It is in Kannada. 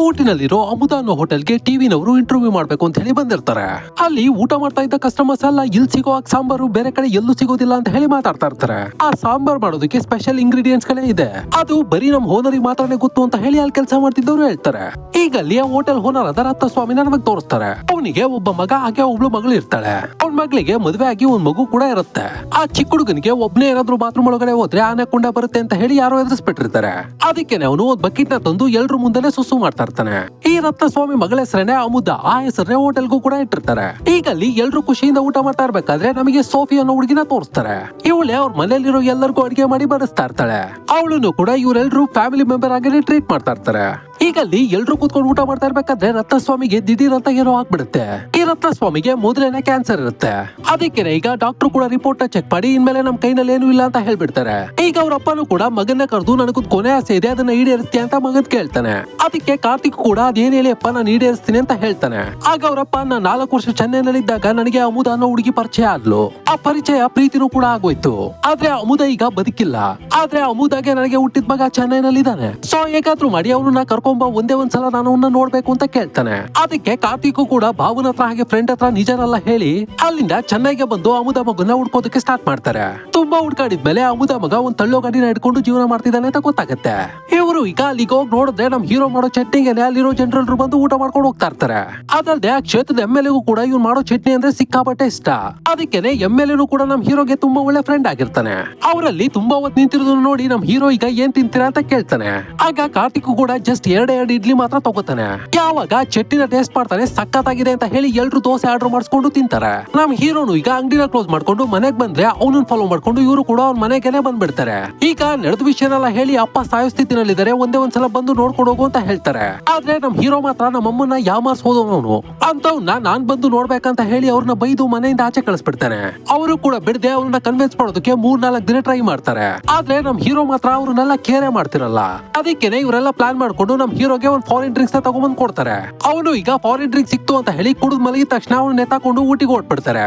ಊಟಿನಲ್ಲಿರೋ ಅಮುದ ಅನ್ನೋ ಹೋಟೆಲ್ಗೆ ಟಿವಿನವರು ಇಂಟರ್ವ್ಯೂ ಮಾಡ್ಬೇಕು ಅಂತ ಹೇಳಿ ಬಂದಿರ್ತಾರೆ. ಅಲ್ಲಿ ಊಟ ಮಾಡ್ತಾ ಇದ್ದ ಕಸ್ಟಮರ್ಸ್ ಎಲ್ಲ ಇಲ್ಲಿ ಸಿಗೋ ಸಾಂಬಾರು ಬೇರೆ ಕಡೆ ಎಲ್ಲೂ ಸಿಗೋದಿಲ್ಲ ಅಂತ ಹೇಳಿ ಮಾತಾಡ್ತಾ ಇರ್ತಾರೆ. ಆ ಸಾಂಬಾರ್ ಮಾಡೋದಕ್ಕೆ ಸ್ಪೆಷಲ್ ಇಂಗ್ರೀಡಿಯೆಂಟ್ಸ್ ಗಳೇ ಇದೆ, ಅದು ಬರೀ ನಮ್ ಓನರಿಗೆ ಮಾತ್ರನೇ ಗೊತ್ತು ಅಂತ ಹೇಳಿ ಅಲ್ಲಿ ಕೆಲಸ ಮಾಡ್ತಿದ್ದವ್ರು ಹೇಳ್ತಾರೆ. ಈಗ ಅಲ್ಲಿ ಆ ಹೋಟೆಲ್ ಓನರ್ ಆದ ರತ್ನಸ್ವಾಮಿನ ನಮಗ್ ತೋರಿಸ್ತಾರೆ. ಅವನಿಗೆ ಒಬ್ಬ ಮಗ ಹಾಗೆ ಒಬ್ಳು ಮಗಳು ಇರ್ತಾಳೆ. ಅವ್ನ ಮಗಳಿಗೆ ಮದುವೆ ಆಗಿ ಒಂದ್ ಮಗು ಕೂಡ ಇರುತ್ತೆ. ಆ ಚಿಕ್ಕ ಹುಡುಗನಿಗೆ ಒಬ್ನೇ ಏನಾದ್ರು ಬಾತ್ರೂಮ್ ಒಳಗಡೆ ಹೋದ್ರೆ ಆನೆ ಕುಂಡ ಬರುತ್ತೆ ಅಂತ ಹೇಳಿ ಯಾರೋ ಎದುರಿಸ್ಬಿಟ್ಟಿರ್ತಾರೆ. ಅದಕ್ಕೆ ಅವನು ಒಂದ್ ಬಕೆಟ್ ನ ತಂದು ಎಲ್ರು ಮುಂದೆನೆ ಸುಸು ಮಾಡ್ತಾ ಇರ್ತಾನೆ. ಈ ರತ್ನಸ್ವಾಮಿ ಮಗಳ ಹೆಸರೇನೆ ಅಮುದ, ಆ ಹೆಸರೇ ಹೋಟೆಲ್ಗೂ ಕೂಡ ಇಟ್ಟಿರ್ತಾರೆ. ಈಗ ಅಲ್ಲಿ ಎಲ್ರು ಖುಷಿಯಿಂದ ಊಟ ಮಾಡ್ತಾ ಇರ್ಬೇಕಾದ್ರೆ ನಮಗೆ ಸೋಫಿ ಅನ್ನೋ ಹುಡುಗಿನ ತೋರಿಸ್ತಾರೆ. ಇವಳೆ ಅವ್ರ ಮನೇಲಿರೋ ಎಲ್ಲರಿಗೂ ಅಡಿಗೆ ಮಾಡಿ ಬಡಿಸ್ತಾ ಇರ್ತಾಳೆ. ಅವಳನ್ನು ಕೂಡ ಇವರೆಲ್ಲರೂ ಫ್ಯಾಮಿಲಿ ಮೆಂಬರ್ ಆಗಿ ಟ್ರೀಟ್ ಮಾಡ್ತಾ ಇರ್ತಾರೆ. ಈಗ ಅಲ್ಲಿ ಎಲ್ರು ಕೂತ್ಕೊಂಡು ಊಟ ಮಾಡ್ತಾ ಇರ್ಬೇಕಾದ್ರೆ ರತ್ನಸ್ವಾಮಿಗೆ ದಿಢೀರ್ ಅಂತ ಏನೋ ಆಗ್ಬಿಡುತ್ತೆ. ಈ ರತ್ನಸ್ವಾಮಿಗೆ ಮೊದಲೇನೆ ಕ್ಯಾನ್ಸರ್ ಇರುತ್ತೆ. ಅದಕ್ಕೆ ಈಗ ಡಾಕ್ಟರ್ ಕೂಡ ರಿಪೋರ್ಟ್ ನ ಚೆಕ್ ಮಾಡಿ ಇನ್ಮೇಲೆ ನಮ್ ಕೈನಲ್ಲಿ ಏನು ಇಲ್ಲ ಅಂತ ಹೇಳ್ಬಿಡ್ತಾರೆ. ಈಗ ಅವ್ರ ಅಪ್ಪನು ಕೂಡ ಮಗನ್ನ ಕರೆದು ನನಗೊಂದು ಕೊನೆ ಆಸೆ ಇದೆ, ಅದನ್ನ ಈಡೇರಿಸ್ತೀನಿ ಅಂತ ಮಗನ್ ಕೇಳ್ತಾನೆ. ಅದಕ್ಕೆ ಕಾರ್ತಿಕ್ ಕೂಡ ಅದೇನ್ ಹೇಳಿ ಅಪ್ಪ ನಾನು ಈಡೇರಿಸ್ತೀನಿ ಅಂತ ಹೇಳ್ತಾನೆ. ಆಗ ಅವರಪ್ಪ ನಾನು 4 ವರ್ಷ ಚೆನ್ನೈನಲ್ಲಿ ಇದ್ದಾಗ ನನಗೆ ಅಮುದ ಅನ್ನೋ ಹುಡುಗಿ ಪರಿಚಯ ಆದ್ಲು. ಆ ಪರಿಚಯ ಪ್ರೀತಿನೂ ಕೂಡ ಆಗೋಯ್ತು. ಆದ್ರೆ ಅಮುದ ಈಗ ಬದುಕಿಲ್ಲ. ಆದ್ರೆ ಅಮುದಾಗೆ ನನಗೆ ಹುಟ್ಟಿದ ಮಗ ಚೆನ್ನೈನಲ್ಲಿ ಇದ್ದಾನೆ. ಸೊ ಹೇಗಾದ್ರೂ ಮಾಡಿ ಅವನನ್ನ ಕರ್ಕೊಂಬ ಒಂದೇ ಒಂದ್ಸಲ ನಾನು ಅವನ್ನ ನೋಡ್ಬೇಕು ಅಂತ ಕೇಳ್ತಾನೆ. ಅದಕ್ಕೆ ಕಾರ್ತಿಕ್ ಕೂಡ ಭಾವನ ಹತ್ರ ಹಾಗೆ ಫ್ರೆಂಡ್ ಹತ್ರ ನಿಜನೆಲ್ಲ ಹೇಳಿ ಅಲ್ಲಿಂದ ಚೆನ್ನೈಗೆ ಬಂದು ಅಮುದ ಮಗನ್ನ ಹುಡ್ಕೋದಕ್ಕೆ ಸ್ಟಾರ್ಟ್ ಮಾಡ್ತಾರೆ. ತುಂಬಾ ಹುಡ್ಕಾಡಿದ್ಮೇಲೆ ಅಮುದ ಮಗ ಒಂದ್ ತಳ್ಳೋ ಗಾಡಿನ ಇಟ್ಕೊಂಡು ಜೀವನ ಮಾಡ್ತಿದ್ದಾನೆ ಅಂತ ಗೊತ್ತಾಗತ್ತೆ. ಇವರು ಈಗ ಅಲ್ಲಿಗೆ ಹೋಗಿ ನೋಡಿದ್ರೆ ನಮ್ ಹೀರೋ ಮಾಡೋ ಚಟ್ನಿಗೆ ಅಲ್ಲಿರೋ ಜನರಲ್ರು ಬಂದು ಊಟ ಮಾಡ್ಕೊಂಡು ಹೋಗ್ತಾ ಇರ್ತಾರೆ. ಅದಲ್ಲದೆ ಆ ಕ್ಷೇತ್ರದ MLA ಕೂಡ ಇವ್ನು ಮಾಡೋ ಚಟ್ನಿ ಅಂದ್ರೆ ಸಿಕ್ಕಾಪಟ್ಟೆ ಇಷ್ಟ. ಅದಕ್ಕೇನೆ MLA ಕೂಡ ನಮ್ ಹೀರೋಗೆ ತುಂಬಾ ಒಳ್ಳೆ ಫ್ರೆಂಡ್ ಆಗಿರ್ತಾನೆ. ಅವರಲ್ಲಿ ತುಂಬಾ ಹೊತ್ತು ನಿಂತಿರೋದನ್ನ ನೋಡಿ ನಮ್ ಹೀರೋ ಈಗ ಏನ್ ತಿಂತೀರಾ ಅಂತ ಕೇಳ್ತಾನೆ. ಆಗ ಕಾರ್ತಿಕ್ ಕೂಡ ಜಸ್ಟ್ 2 ಇಡ್ಲಿ ಮಾತ್ರ ತಗೋತಾನೆ. ಯಾವಾಗ ಚಟ್ನಿನ ಟೇಸ್ಟ್ ಮಾಡ್ತಾನೆ, ಸಖತ್ತಾಗಿದೆ ಅಂತ ಹೇಳಿ ಎಲ್ರು ದೋಸೆ ಆರ್ಡರ್ ಮಾಡಿಸ್ಕೊಂಡು ತಿಂತಾರೆ. ನಮ್ ಹೀರೋನು ಈಗ ಅಂಗಡಿನ ಕ್ಲೋಸ್ ಮಾಡ್ಕೊಂಡು ಮನೆಗ್ ಬಂದ್ರೆ ಅವನನ್ನ ಫಾಲೋ ಮಾಡ್ಕೊಂಡು ಇವರು ಕೂಡ ಅವ್ನ ಮನೆಗೆನೆ ಬಂದ್ಬಿಡ್ತಾರೆ. ಈಗ ನಡೆದ ವಿಷಯನೆಲ್ಲ ಹೇಳಿ ಅಪ್ಪ ಸಾಯೋ ಸ್ಥಿತಿನಲ್ಲಿದ್ದಾರೆ, ಒಂದ್ಸಲ ಬಂದು ನೋಡ್ಕೊಂಡು ಹೋಗು ಅಂತ ಹೇಳ್ತಾರೆ. ಆದ್ರೆ ನಮ್ ಹೀರೋ ಮಾತ್ರ ನಮ್ಮಮ್ಮನ್ನ ಯಾಮಾರ್ಸ್ ಹೋದವನು ಅಂತವ್ನ ನಾನ್ ಬಂದು ನೋಡ್ಬೇಕಂತ ಹೇಳಿ ಅವ್ರನ್ನ ಬೈದು ಮನೆಯಿಂದ ಆಚೆ ಕಳಿಸ್ಬಿಡ್ತಾನೆ. ಅವರು ಕೂಡ ಬಿಡದೆ ಅವ್ರನ್ನ ಕನ್ವಿನ್ಸ್ ಮಾಡೋದಕ್ಕೆ 3-4 ದಿನ ಟ್ರೈ ಮಾಡ್ತಾರೆ. ಆದ್ರೆ ನಮ್ ಹೀರೋ ಮಾತ್ರ ಅವ್ರನ್ನೆಲ್ಲ ಕೇರೆ ಮಾಡ್ತಿರಲ್ಲ. ಅದಕ್ಕೇನೆ ಇವರೆಲ್ಲ ಪ್ಲಾನ್ ಮಾಡ್ಕೊಂಡು ನಮ್ ಹೀರೋಗೆ ಒಂದ್ ಫಾರಿನ್ ಡ್ರಿಂಕ್ಸ್ ತಗೊಂಡ್ಬಂದ್ ಕೊಡ್ತಾರೆ. ಅವನು ಈಗ ಫಾರಿನ್ ಡ್ರಿಂಕ್ಸ್ ಸಿಕ್ತು ಅಂತ ಹೇಳಿ ಕುಡಿದ್ ಮಲಗಿದ ತಕ್ಷಣ ಅವ್ನು ನೆತಾಕೊಂಡು ಊಟಿಗೆ ಓಡ್ಬಿಡ್ತಾರೆ.